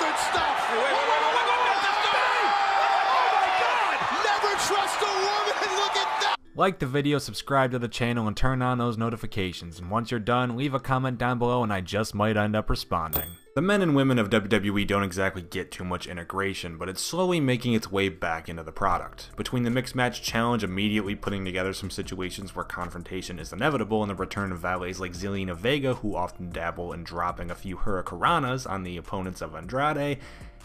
good stuff. Never trust a woman. Look at that. Like the video, subscribe to the channel, and turn on those notifications. And once you're done, leave a comment down below and I just might end up responding. The men and women of WWE don't exactly get too much integration, but it's slowly making its way back into the product. Between the Mixed Match Challenge immediately putting together some situations where confrontation is inevitable, and the return of valets like Zelina Vega, who often dabble in dropping a few hurricanranas on the opponents of Andrade,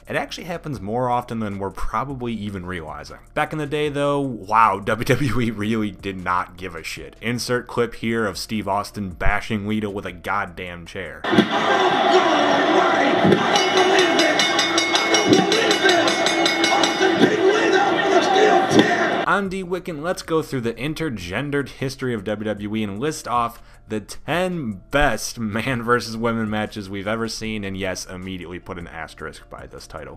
it actually happens more often than we're probably even realizing. Back in the day though, wow, WWE really did not give a shit. Insert clip here of Steve Austin bashing Lita with a goddamn chair. I'm D. Wicken. Let's go through the intergendered history of WWE and list off the 10 best man versus women matches we've ever seen, and yes, immediately put an asterisk by this title.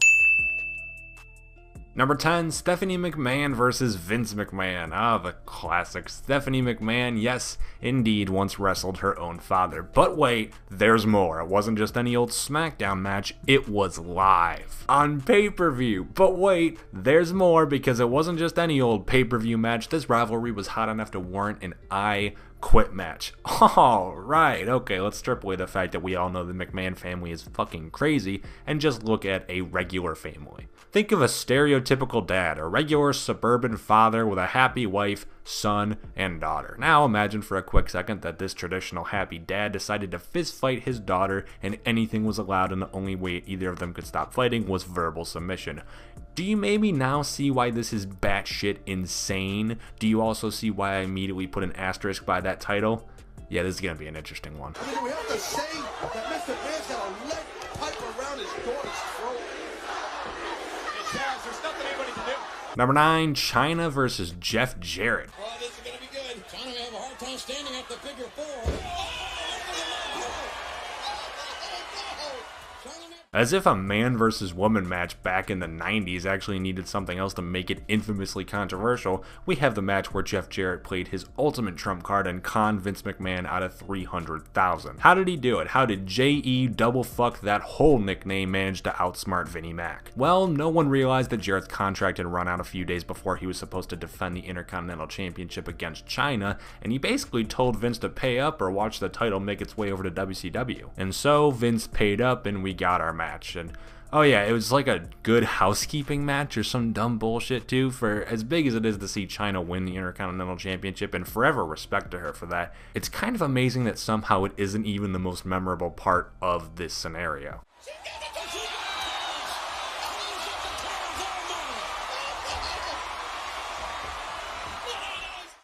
Number 10, Stephanie McMahon versus Vince McMahon. Ah, the classic. Stephanie McMahon, yes, indeed, once wrestled her own father. But wait, there's more. It wasn't just any old SmackDown match, it was live. On pay-per-view. But wait, there's more, because it wasn't just any old pay-per-view match. This rivalry was hot enough to warrant an I Quit match. Alright, okay, let's strip away the fact that we all know the McMahon family is fucking crazy and just look at a regular family. Think of a stereotypical dad, a regular suburban father with a happy wife, son, and daughter. Now imagine for a quick second that this traditional happy dad decided to fist fight his daughter and anything was allowed, and the only way either of them could stop fighting was verbal submission. Do you maybe now see why this is batshit insane? Do you also see why I immediately put an asterisk by that title? Yeah, this is gonna be an interesting one. I mean, we have to say that Mr. Man's got a lead pipe around his daughter's throat. There's nothing anybody can do. Number 9, China versus Jeff Jarrett. Oh, this is gonna be good. China may have a hard time standing up the figure 4. As if a man versus woman match back in the 90s actually needed something else to make it infamously controversial, we have the match where Jeff Jarrett played his ultimate trump card and conned Vince McMahon out of $300,000. How did he do it? How did J.E. double fuck that whole nickname manage to outsmart Vinnie Mac? Well, no one realized that Jarrett's contract had run out a few days before he was supposed to defend the Intercontinental Championship against China, and he basically told Vince to pay up or watch the title make its way over to WCW. And so Vince paid up and we got our match. And oh yeah, it was like a good housekeeping match or some dumb bullshit too. For as big as it is to see China win the Intercontinental Championship, and forever respect to her for that, it's kind of amazing that somehow it isn't even the most memorable part of this scenario.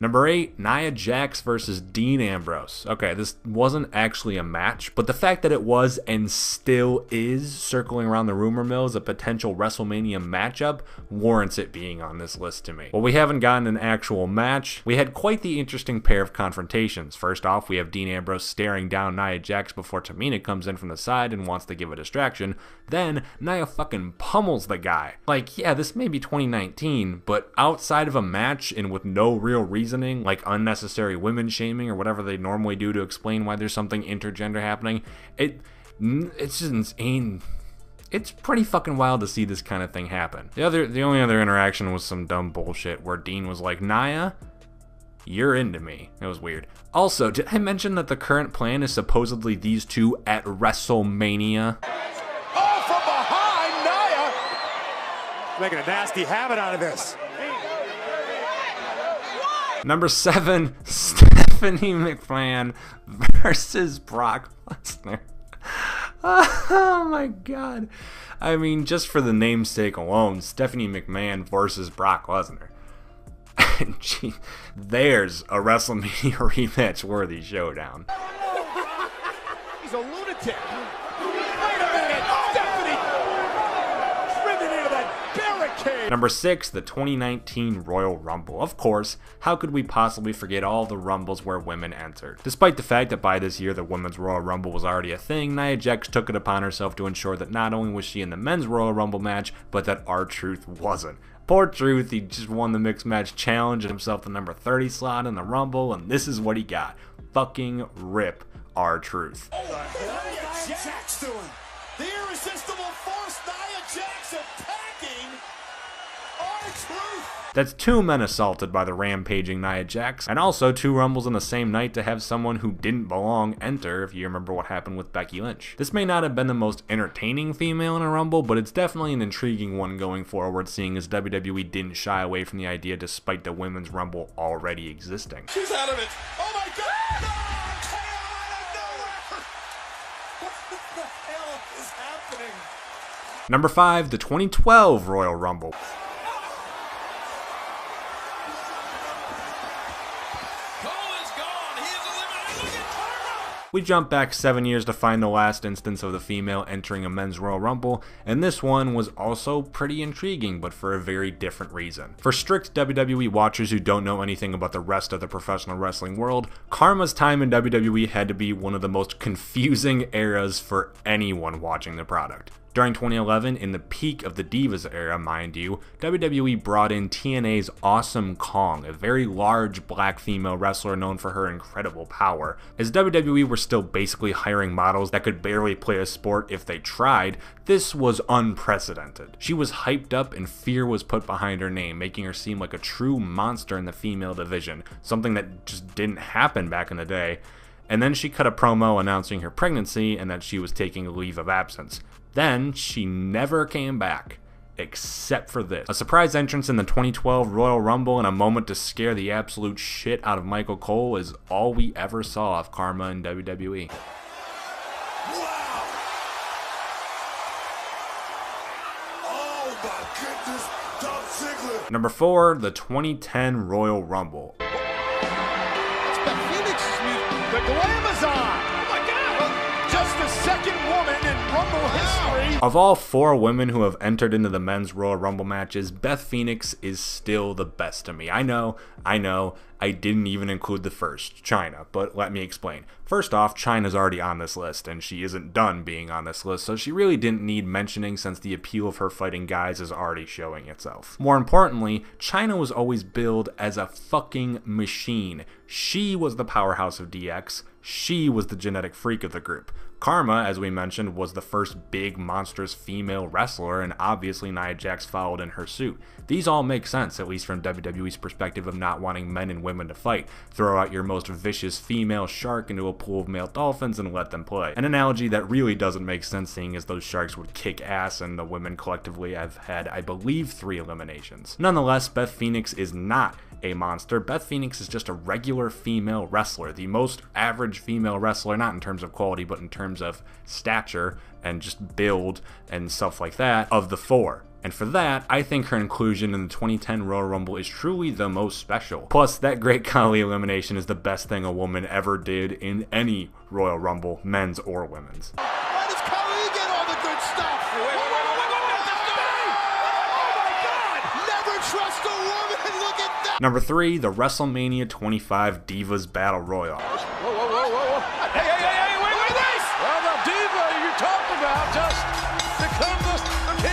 Number 8, Nia Jax versus Dean Ambrose. Okay, this wasn't actually a match, but the fact that it was and still is circling around the rumor mill as a potential WrestleMania matchup warrants it being on this list to me. Well, we haven't gotten an actual match. We had quite the interesting pair of confrontations. First off, we have Dean Ambrose staring down Nia Jax before Tamina comes in from the side and wants to give a distraction. Then Nia fucking pummels the guy. Like, yeah, this may be 2019, but outside of a match and with no real reason, like unnecessary women shaming or whatever they normally do to explain why there's something intergender happening, it's just insane. It's pretty fucking wild to see this kind of thing happen. The only other interaction was some dumb bullshit where Dean was like, Nia, you're into me. It was weird. Also, did I mention that the current plan is supposedly these two at WrestleMania? Oh, from behind, Nia! Making a nasty habit out of this. Number 7, Stephanie McMahon versus Brock Lesnar. Oh my god. I mean, just for the namesake alone, Stephanie McMahon versus Brock Lesnar. Gee, there's a WrestleMania rematch worthy showdown. He's a lunatic. Wait a minute, Stephanie! Driven into that barricade! Number 6, the 2019 Royal Rumble. Of course, how could we possibly forget all the Rumbles where women entered? Despite the fact that by this year the Women's Royal Rumble was already a thing, Nia Jax took it upon herself to ensure that not only was she in the Men's Royal Rumble match, but that R-Truth wasn't. Poor Truth, he just won the Mixed Match Challenge and himself the number 30 slot in the Rumble, and this is what he got. Fucking rip R-Truth. Jax doing? The irresistible force Jax attacking R-Truth. That's 2 men assaulted by the rampaging Nia Jax, and also 2 Rumbles in the same night to have someone who didn't belong enter, if you remember what happened with Becky Lynch. This may not have been the most entertaining female in a Rumble, but it's definitely an intriguing one going forward, seeing as WWE didn't shy away from the idea despite the Women's Rumble already existing. She's out of it. Oh my God! Oh, KO out of nowhere! What the hell is happening? Number 5, the 2012 Royal Rumble. We jump back 7 years to find the last instance of the female entering a men's Royal Rumble, and this one was also pretty intriguing, but for a very different reason. For strict WWE watchers who don't know anything about the rest of the professional wrestling world, Karma's time in WWE had to be one of the most confusing eras for anyone watching the product. During 2011, in the peak of the Divas era, mind you, WWE brought in TNA's Awesome Kong, a very large black female wrestler known for her incredible power. As WWE were still basically hiring models that could barely play a sport if they tried, this was unprecedented. She was hyped up and fear was put behind her name, making her seem like a true monster in the female division, something that just didn't happen back in the day. And then she cut a promo announcing her pregnancy and that she was taking a leave of absence. Then, she never came back, except for this. A surprise entrance in the 2012 Royal Rumble and a moment to scare the absolute shit out of Michael Cole is all we ever saw of Karma in WWE. Wow! Oh my goodness, Dolph Ziggler! Number 4, the 2010 Royal Rumble. It's Beth Phoenix's music. The Glamazon! Oh my God! Well, just the second woman in Rumble history. Of all 4 women who have entered into the men's Royal Rumble matches, Beth Phoenix is still the best to me. I know, I didn't even include the first, Chyna, but let me explain. First off, Chyna's already on this list, and she isn't done being on this list, so she really didn't need mentioning since the appeal of her fighting guys is already showing itself. More importantly, Chyna was always billed as a fucking machine. She was the powerhouse of DX, she was the genetic freak of the group. Karma, as we mentioned, was the first big monstrous female wrestler, and obviously Nia Jax followed in her suit. These all make sense, at least from WWE's perspective of not wanting men and women to fight. Throw out your most vicious female shark into a pool of male dolphins and let them play. An analogy that really doesn't make sense, seeing as those sharks would kick ass and the women collectively have had, I believe, 3 eliminations. Nonetheless, Beth Phoenix is not a monster. Beth Phoenix is just a regular female wrestler, the most average female wrestler, not in terms of quality, but in terms of stature and just build and stuff like that, of the 4. And for that, I think her inclusion in the 2010 Royal Rumble is truly the most special. Plus, that Great Khali elimination is the best thing a woman ever did in any Royal Rumble, men's or women's. Why does Khali get all the good stuff? Oh my God! Never trust a woman. Look at that. Number 3, the WrestleMania 25 Divas Battle Royal. Whoa. Hey, wait. Well, the diva you talked about just became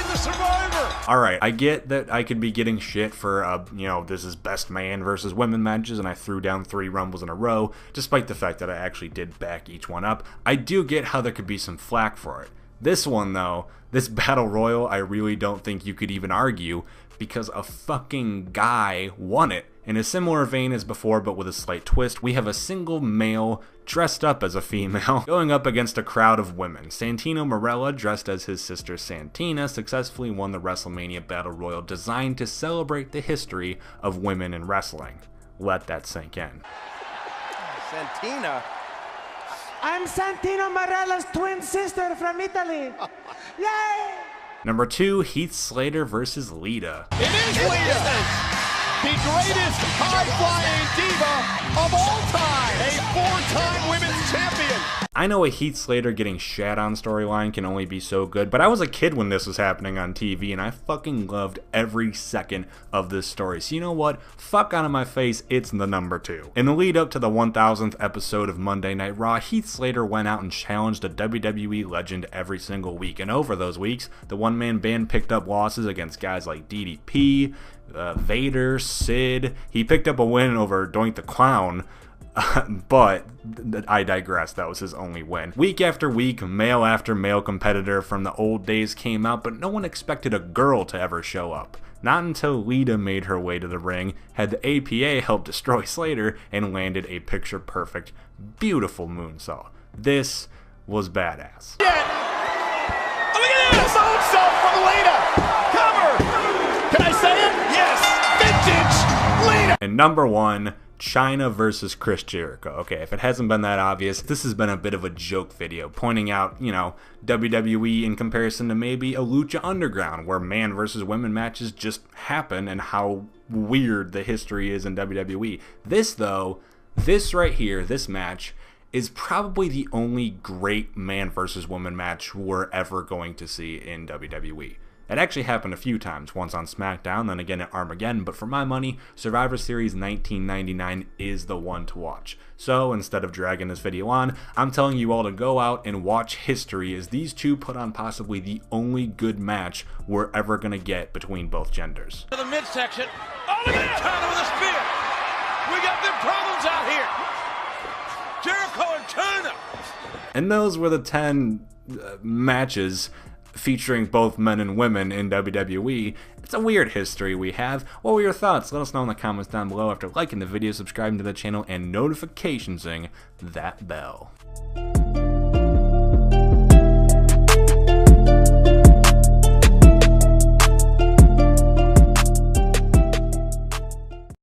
the survivor. Alright, I get that I could be getting shit for, this is best man versus women matches, and I threw down 3 Rumbles in a row, despite the fact that I actually did back each one up. I do get how there could be some flack for it. This one, though, this Battle Royal, I really don't think you could even argue, because a fucking guy won it. In a similar vein as before, but with a slight twist, we have a single male dressed up as a female going up against a crowd of women. Santino Marella, dressed as his sister Santina, successfully won the WrestleMania Battle Royal designed to celebrate the history of women in wrestling. Let that sink in. Santina? I'm Santino Marella's twin sister from Italy. Yay! Number 2, Heath Slater versus Lita. It is Lita! The greatest high-flying diva of all time! A 4-time women's champion! I know a Heath Slater getting shat on storyline can only be so good, but I was a kid when this was happening on TV, and I fucking loved every second of this story. So you know what? Fuck out of my face, it's the number 2. In the lead up to the 1000th episode of Monday Night Raw, Heath Slater went out and challenged a WWE legend every single week, and over those weeks, the one-man band picked up losses against guys like DDP, Vader, Sid. He picked up a win over Doink the Clown, But I digress, that was his only win. Week after week, male after male competitor from the old days came out, but no one expected a girl to ever show up. Not until Lita made her way to the ring, had the APA help destroy Slater, and landed a picture-perfect, beautiful moonsault. This was badass. Yeah. Oh, look at this! Moonsault from Lita! Cover! Can I say it? Yes! Vintage Lita! And number 1, Chyna versus Chris Jericho. Okay, if it hasn't been that obvious, this has been a bit of a joke video, pointing out, you know, WWE in comparison to maybe a Lucha Underground, where man versus women matches just happen, and how weird the history is in WWE. This, though, this right here, this match, is probably the only great man versus woman match we're ever going to see in WWE. It actually happened a few times, once on SmackDown, then again at Armageddon, but for my money, Survivor Series 1999 is the one to watch. So, instead of dragging this video on, I'm telling you all to go out and watch history, as these two put on possibly the only good match we're ever going to get between both genders. To the midsection. Oh, look at Chyna with a spear! We got them problems out here! Jericho and Chyna! And those were the 10 matches featuring both men and women in WWE. It's a weird history we have. What were your thoughts? Let us know in the comments down below after liking the video, subscribing to the channel, and notifications-ing that bell.